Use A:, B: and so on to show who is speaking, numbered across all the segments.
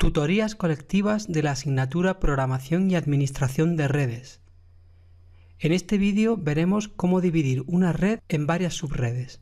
A: Tutorías colectivas de la asignatura Programación y Administración de Redes. En este vídeo veremos cómo dividir una red en varias subredes.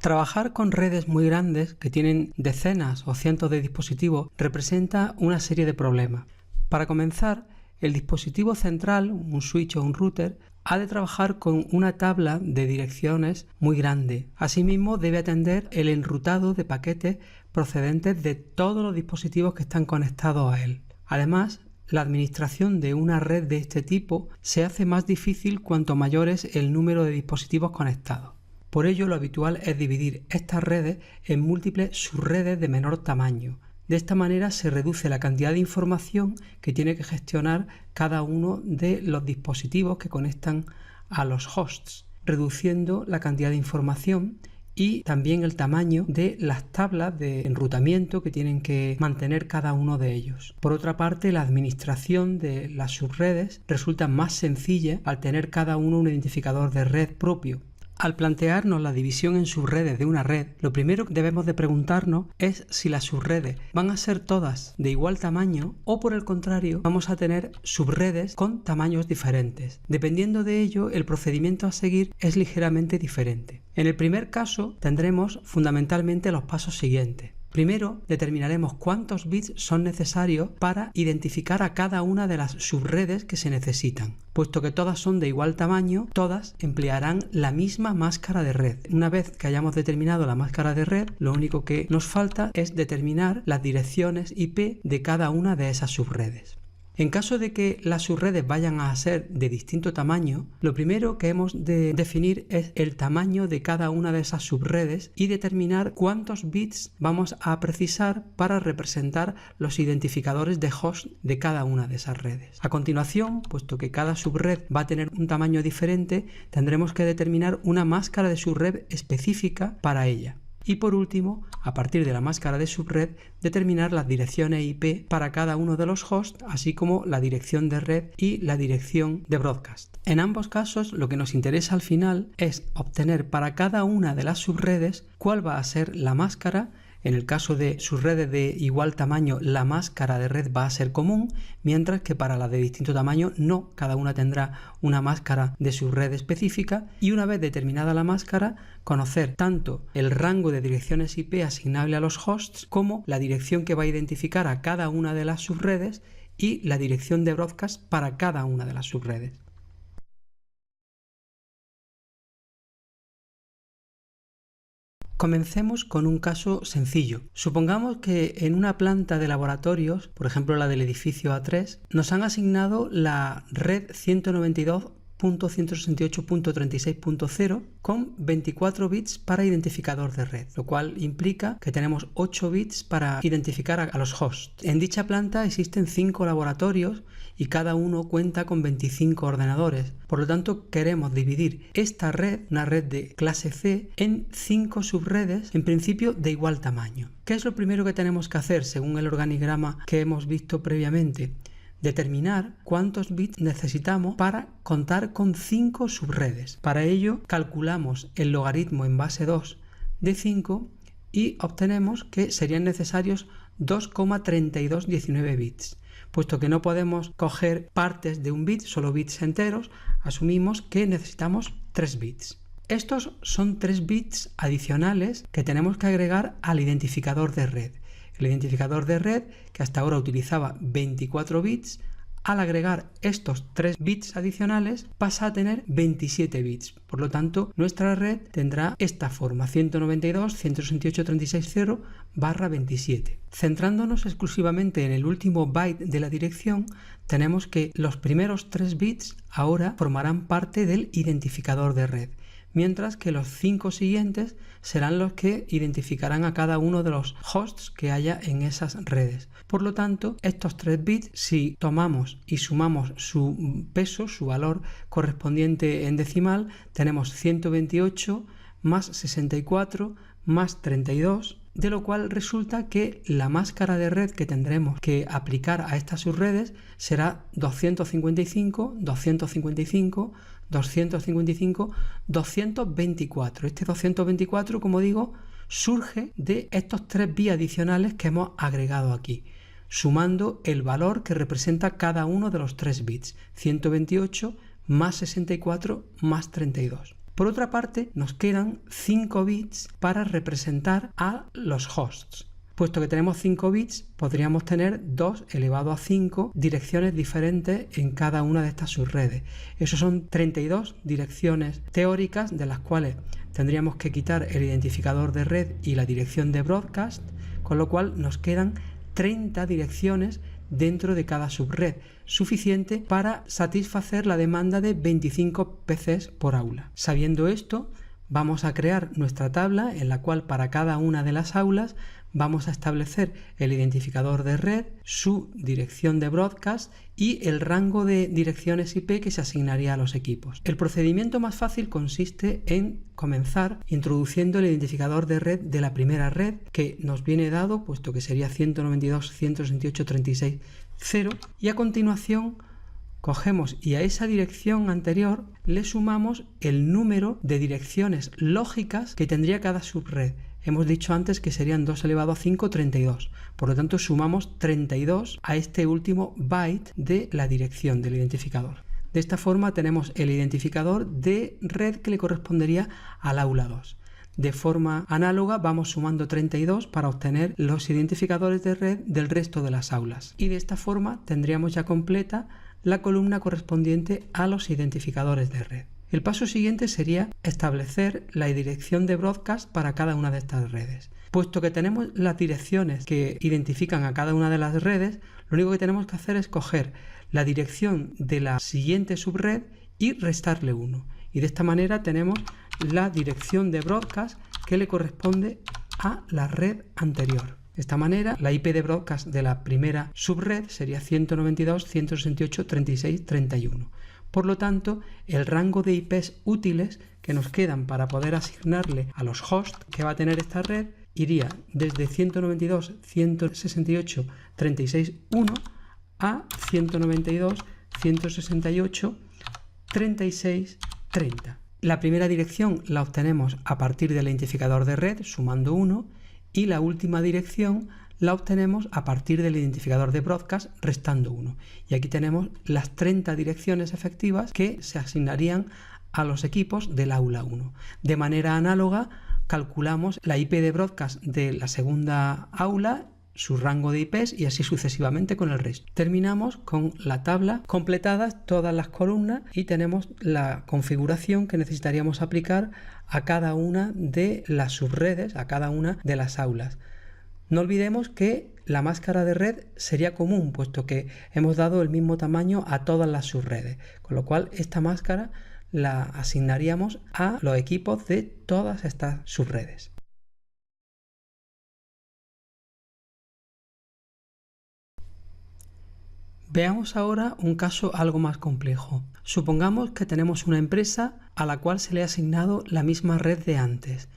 A: Trabajar con redes muy grandes que tienen decenas o cientos de dispositivos representa una serie de problemas. Para comenzar, el dispositivo central, un switch o un router, ha de trabajar con una tabla de direcciones muy grande. Asimismo, debe atender el enrutado de paquetes procedentes de todos los dispositivos que están conectados a él. Además, la administración de una red de este tipo se hace más difícil cuanto mayor es el número de dispositivos conectados. Por ello, lo habitual es dividir estas redes en múltiples subredes de menor tamaño. De esta manera se reduce la cantidad de información que tiene que gestionar cada uno de los dispositivos que conectan a los hosts, reduciendo la cantidad de información y también el tamaño de las tablas de enrutamiento que tienen que mantener cada uno de ellos. Por otra parte, la administración de las subredes resulta más sencilla al tener cada uno un identificador de red propio. Al plantearnos la división en subredes de una red, lo primero que debemos de preguntarnos es si las subredes van a ser todas de igual tamaño o, por el contrario, vamos a tener subredes con tamaños diferentes. Dependiendo de ello, el procedimiento a seguir es ligeramente diferente. En el primer caso, tendremos fundamentalmente los pasos siguientes. Primero, determinaremos cuántos bits son necesarios para identificar a cada una de las subredes que se necesitan. Puesto que todas son de igual tamaño, todas emplearán la misma máscara de red. Una vez que hayamos determinado la máscara de red, lo único que nos falta es determinar las direcciones IP de cada una de esas subredes. En caso de que las subredes vayan a ser de distinto tamaño, lo primero que hemos de definir es el tamaño de cada una de esas subredes y determinar cuántos bits vamos a precisar para representar los identificadores de host de cada una de esas redes. A continuación, puesto que cada subred va a tener un tamaño diferente, tendremos que determinar una máscara de subred específica para ella. Y por último, a partir de la máscara de subred, determinar las direcciones IP para cada uno de los hosts, así como la dirección de red y la dirección de broadcast. En ambos casos, lo que nos interesa al final es obtener para cada una de las subredes cuál va a ser la máscara. En el caso de subredes de igual tamaño, la máscara de red va a ser común, mientras que para las de distinto tamaño no, cada una tendrá una máscara de subred específica, y una vez determinada la máscara, conocer tanto el rango de direcciones IP asignable a los hosts como la dirección que va a identificar a cada una de las subredes y la dirección de broadcast para cada una de las subredes. Comencemos con un caso sencillo. Supongamos que en una planta de laboratorios, por ejemplo la del edificio A3, nos han asignado la red 192.168.36.0 con 24 bits para identificador de red, lo cual implica que tenemos 8 bits para identificar a los hosts. En dicha planta existen 5 laboratorios y cada uno cuenta con 25 ordenadores. Por lo tanto, queremos dividir esta red, una red de clase C, en 5 subredes, en principio de igual tamaño. ¿Qué es lo primero que tenemos que hacer según el organigrama que hemos visto previamente? Determinar cuántos bits necesitamos para contar con 5 subredes. Para ello, calculamos el logaritmo en base 2 de 5 y obtenemos que serían necesarios 2,3219 bits. Puesto que no podemos coger partes de un bit, solo bits enteros, asumimos que necesitamos 3 bits. Estos son 3 bits adicionales que tenemos que agregar al identificador de red. El identificador de red, que hasta ahora utilizaba 24 bits, al agregar estos 3 bits adicionales pasa a tener 27 bits. Por lo tanto, nuestra red tendrá esta forma: 192.168.36.0/27. Centrándonos exclusivamente en el último byte de la dirección, tenemos que los primeros 3 bits ahora formarán parte del identificador de red, mientras que los 5 siguientes serán los que identificarán a cada uno de los hosts que haya en esas redes. Por lo tanto, estos 3 bits, si tomamos y sumamos su peso, su valor correspondiente en decimal, tenemos 128 más 64 más 32, de lo cual resulta que la máscara de red que tendremos que aplicar a estas subredes será 255, 255, 255, 224. Este 224, como digo, surge de estos 3 bits adicionales que hemos agregado aquí, sumando el valor que representa cada uno de los 3 bits, 128 más 64 más 32. Por otra parte, nos quedan 5 bits para representar a los hosts. Puesto que tenemos 5 bits, podríamos tener 2 elevado a 5 direcciones diferentes en cada una de estas subredes. Esos son 32 direcciones teóricas, de las cuales tendríamos que quitar el identificador de red y la dirección de broadcast, con lo cual nos quedan 30 direcciones dentro de cada subred, suficiente para satisfacer la demanda de 25 PCs por aula. Sabiendo esto, vamos a crear nuestra tabla en la cual para cada una de las aulas vamos a establecer el identificador de red, su dirección de broadcast y el rango de direcciones IP que se asignaría a los equipos. El procedimiento más fácil consiste en comenzar introduciendo el identificador de red de la primera red que nos viene dado, puesto que sería 192.168.36.0, y a continuación cogemos y a esa dirección anterior le sumamos el número de direcciones lógicas que tendría cada subred. Hemos dicho antes que serían 2 elevado a 5, 32. Por lo tanto, sumamos 32 a este último byte de la dirección del identificador. De esta forma tenemos el identificador de red que le correspondería al aula 2. De forma análoga vamos sumando 32 para obtener los identificadores de red del resto de las aulas. Y de esta forma tendríamos ya completa la columna correspondiente a los identificadores de red. El paso siguiente sería establecer la dirección de broadcast para cada una de estas redes. Puesto que tenemos las direcciones que identifican a cada una de las redes, lo único que tenemos que hacer es coger la dirección de la siguiente subred y restarle 1. Y de esta manera tenemos la dirección de broadcast que le corresponde a la red anterior. De esta manera, la IP de broadcast de la primera subred sería 192.168.36.31. Por lo tanto, el rango de IPs útiles que nos quedan para poder asignarle a los hosts que va a tener esta red iría desde 192.168.36.1 a 192.168.36.30. La primera dirección la obtenemos a partir del identificador de red sumando 1 y la última dirección la obtenemos a partir del identificador de broadcast restando 1. Y aquí tenemos las 30 direcciones efectivas que se asignarían a los equipos del aula 1. De manera análoga, calculamos la IP de broadcast de la segunda aula, su rango de IPs y así sucesivamente con el resto. Terminamos con la tabla completadas todas las columnas y tenemos la configuración que necesitaríamos aplicar a cada una de las subredes, a cada una de las aulas. No olvidemos que la máscara de red sería común, puesto que hemos dado el mismo tamaño a todas las subredes, con lo cual esta máscara la asignaríamos a los equipos de todas estas subredes. Veamos ahora un caso algo más complejo. Supongamos que tenemos una empresa a la cual se le ha asignado la misma red de antes,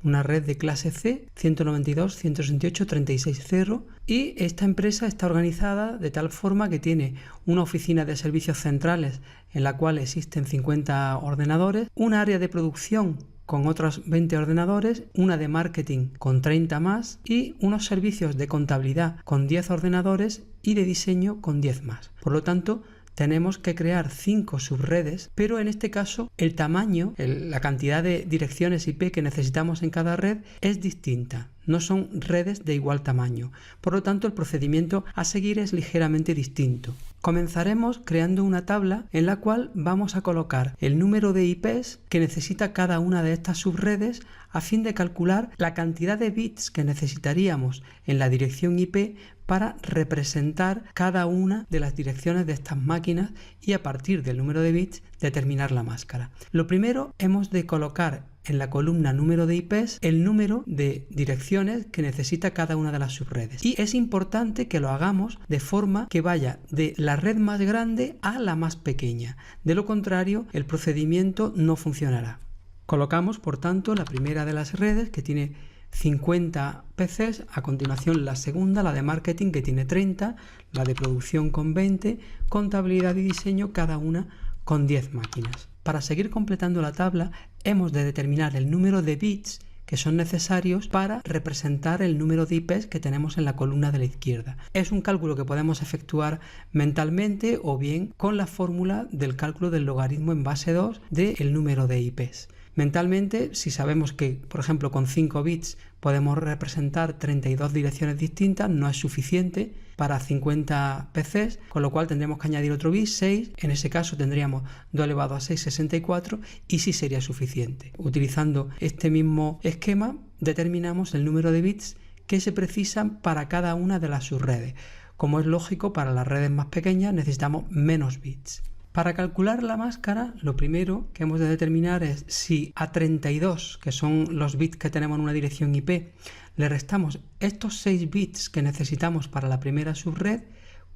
A: una red de clase C, 192.168.36.0, y esta empresa está organizada de tal forma que tiene una oficina de servicios centrales en la cual existen 50 ordenadores, un área de producción con otros 20 ordenadores, una de marketing con 30 más y unos servicios de contabilidad con 10 ordenadores y de diseño con 10 más. Por lo tanto, tenemos que crear 5 subredes, pero en este caso el tamaño, la cantidad de direcciones IP que necesitamos en cada red es distinta. No son redes de igual tamaño. Por lo tanto, el procedimiento a seguir es ligeramente distinto. Comenzaremos creando una tabla en la cual vamos a colocar el número de IPs que necesita cada una de estas subredes a fin de calcular la cantidad de bits que necesitaríamos en la dirección IP para representar cada una de las direcciones de estas máquinas y a partir del número de bits determinar la máscara. Lo primero, hemos de colocar en la columna número de IPs el número de direcciones que necesita cada una de las subredes. Y es importante que lo hagamos de forma que vaya de la red más grande a la más pequeña. De lo contrario, el procedimiento no funcionará. Colocamos, por tanto, la primera de las redes que tiene 50 PCs, a continuación la segunda, la de marketing, que tiene 30, la de producción con 20, contabilidad y diseño, cada una con 10 máquinas. Para seguir completando la tabla, hemos de determinar el número de bits que que son necesarios para representar el número de IPs que tenemos en la columna de la izquierda. Es un cálculo que podemos efectuar mentalmente o bien con la fórmula del cálculo del logaritmo en base 2 del número de IPs. Mentalmente, si sabemos que, por ejemplo, con 5 bits podemos representar 32 direcciones distintas, no es suficiente para 50 PCs, con lo cual tendremos que añadir otro bit, 6, en ese caso tendríamos 2 elevado a 6, 64, y sí sería suficiente. Utilizando este mismo esquema, determinamos el número de bits que se precisan para cada una de las subredes. Como es lógico, para las redes más pequeñas necesitamos menos bits. Para calcular la máscara, lo primero que hemos de determinar es si a 32, que son los bits que tenemos en una dirección IP, le restamos estos 6 bits que necesitamos para la primera subred,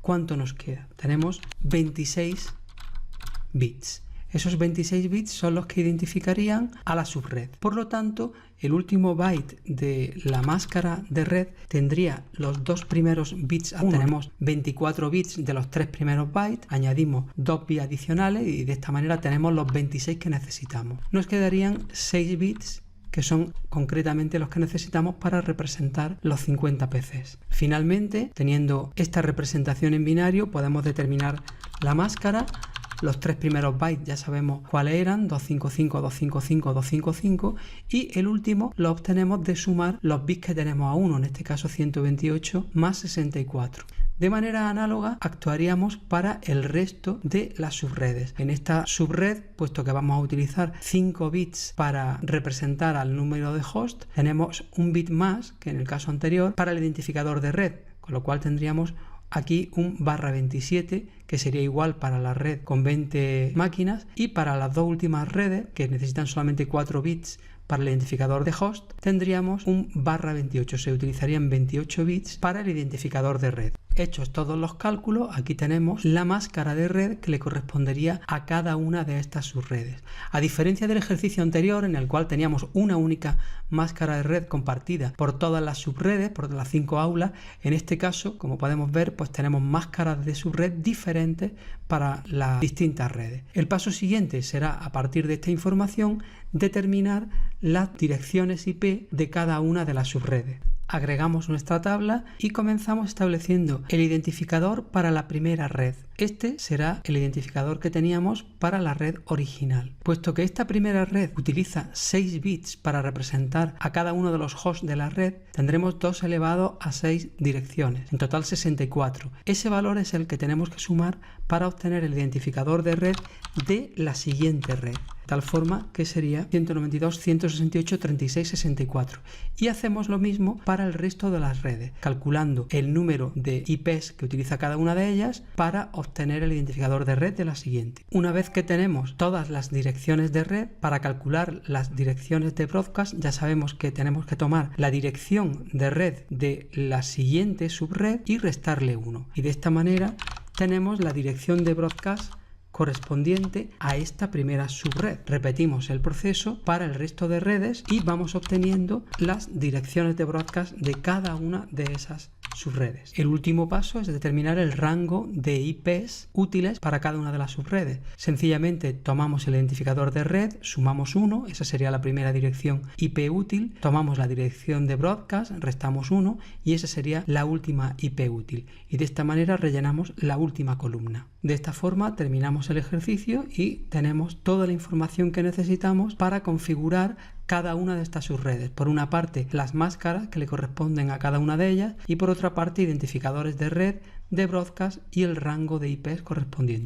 A: ¿cuánto nos queda? Tenemos 26 bits. Esos 26 bits son los que identificarían a la subred. Por lo tanto, el último byte de la máscara de red tendría los 2 primeros bits. Tenemos 24 bits de los 3 primeros bytes, añadimos 2 bits adicionales y de esta manera tenemos los 26 que necesitamos. Nos quedarían 6 bits que son concretamente los que necesitamos para representar los 50 PCs. Finalmente, teniendo esta representación en binario, podemos determinar la máscara. Los 3 primeros bytes ya sabemos cuáles eran, 255, 255, 255, y el último lo obtenemos de sumar los bits que tenemos a 1, en este caso 128 más 64. De manera análoga actuaríamos para el resto de las subredes. En esta subred, puesto que vamos a utilizar 5 bits para representar al número de host, tenemos un bit más que en el caso anterior para el identificador de red, con lo cual tendríamos aquí un /27, que sería igual para la red con 20 máquinas, y para las dos últimas redes, que necesitan solamente 4 bits para el identificador de host, tendríamos un /28, se utilizarían 28 bits para el identificador de red. Hechos todos los cálculos, aquí tenemos la máscara de red que le correspondería a cada una de estas subredes. A diferencia del ejercicio anterior, en el cual teníamos una única máscara de red compartida por todas las subredes, por las 5 aulas, en este caso, como podemos ver, pues tenemos máscaras de subred diferentes para las distintas redes. El paso siguiente será, a partir de esta información, determinar las direcciones IP de cada una de las subredes. Agregamos nuestra tabla y comenzamos estableciendo el identificador para la primera red. Este será el identificador que teníamos para la red original. Puesto que esta primera red utiliza 6 bits para representar a cada uno de los hosts de la red, tendremos 2 elevado a 6 direcciones, en total 64. Ese valor es el que tenemos que sumar para obtener el identificador de red de la siguiente red. De tal forma que sería 192, 168, 36, 64. Y hacemos lo mismo para el resto de las redes, calculando el número de IPs que utiliza cada una de ellas para obtener el identificador de red de la siguiente. Una vez que tenemos todas las direcciones de red, para calcular las direcciones de broadcast ya sabemos que tenemos que tomar la dirección de red de la siguiente subred y restarle 1. Y de esta manera tenemos la dirección de broadcast correspondiente a esta primera subred. Repetimos el proceso para el resto de redes y vamos obteniendo las direcciones de broadcast de cada una de esas subredes. El último paso es determinar el rango de IPs útiles para cada una de las subredes. Sencillamente tomamos el identificador de red, sumamos 1, esa sería la primera dirección IP útil, tomamos la dirección de broadcast, restamos 1 y esa sería la última IP útil. Y de esta manera rellenamos la última columna. De esta forma terminamos el ejercicio y tenemos toda la información que necesitamos para configurar cada una de estas subredes. Por una parte, las máscaras que le corresponden a cada una de ellas y por otra parte, identificadores de red, de broadcast y el rango de IPs correspondiente.